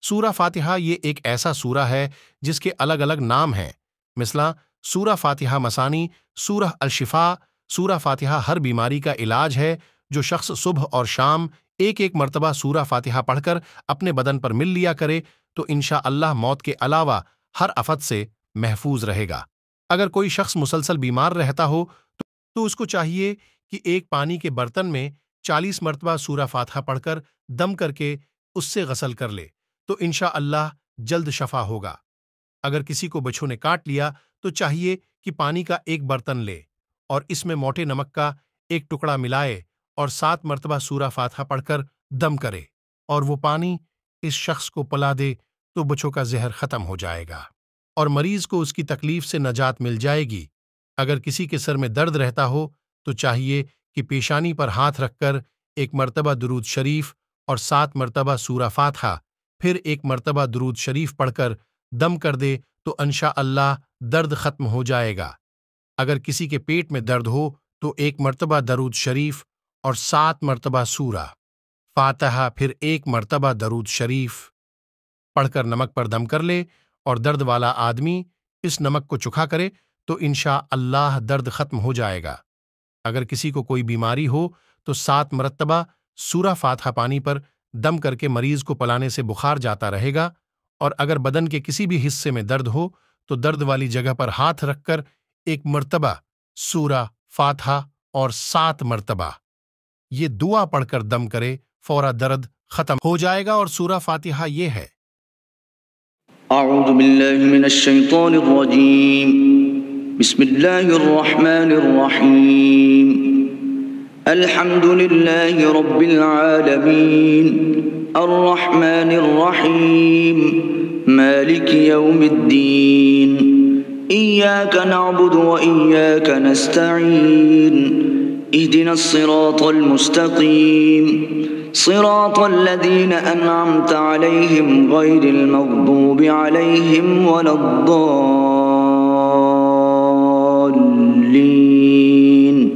سورہ فاتحہ یہ ایک ایسا سورہ ہے جس کے الگ الگ نام ہیں، مثلا سورہ فاتحہ مثانی، سورہ الشفاء۔ سورہ فاتحہ ہر بیماری کا علاج ہے۔ جو شخص صبح اور شام ایک ایک مرتبہ سورہ فاتحہ پڑھ کر اپنے بدن پر مل لیا کرے تو انشاءاللہ موت کے علاوہ ہر آفت سے محفوظ رہے گا۔ اگر کوئی شخص مسلسل بیمار رہتا ہو تو اس کو چاہیے کہ ایک پانی کے برتن میں 40 مرتبہ سورہ فاتحہ پڑھ کر دم کر کے اس سے غسل کر لے تو انشاءاللہ جلد شفا ہوگا۔ اگر کسی کو بچھو نے کاٹ لیا تو چاہیے کہ پانی کا ایک برتن لے اور اس میں موٹے نمک کا ایک ٹکڑا ملائے اور 7 مرتبہ سورہ فاتحہ پڑھ کر دم کرے اور وہ پانی اس شخص کو پلا دے تو بچھو کا زہر ختم ہو جائے گا اور مریض کو اس کی تکلیف سے نجات مل جائے گی۔ اگر کسی کے سر میں درد رہتا ہو تو چاہیے کہ پیشانی پر ہاتھ رکھ کر ایک مرتبہ درود شریف اور 7 مرتبہ سورہ فاتحہ، پھر ایک مرتبہ درود شریف پڑھ کر دم کر دے تو انشاءاللہ درد ختم ہو جائے گا۔ اگر کسی کے پیٹ میں درد ہو تو ایک مرتبہ درود شریف اور 7 مرتبہ سورہ فاتحہ، پھر ایک مرتبہ درود شریف پڑھ کر نمک پر دم کر لے اور درد والا آدمی اس نمک کو چکھا کرے تو انشاءاللہ درد ختم ہو جائے گا۔ اگر کسی کو کوئی بیماری ہو تو 7 مرتبہ سورہ فاتحہ پانی پر دم کر کے مریض کو پلانے سے بخار جاتا رہے گا، اور اگر بدن کے کسی بھی حصے میں درد ہو تو درد والی جگہ پر ہاتھ رکھ کر ایک مرتبہ سورہ فاتحہ اور 7 مرتبہ یہ دعا پڑھ کر دم کرے، فورا درد ختم ہو جائے گا۔ اور سورہ فاتحہ یہ ہے: اعوذ باللہ من الشیطان الرجیم، بسم اللہ الرحمن الرحیم، الحمد للہ رب العالمین، الرحمن الرحیم، مالک یوم الدین، ایاک نعبد و ایاک نستعین، اہدنا الصراط المستقیم، صراط الذین انعمت علیہم غیر المغضوب علیہم ولا الضالین۔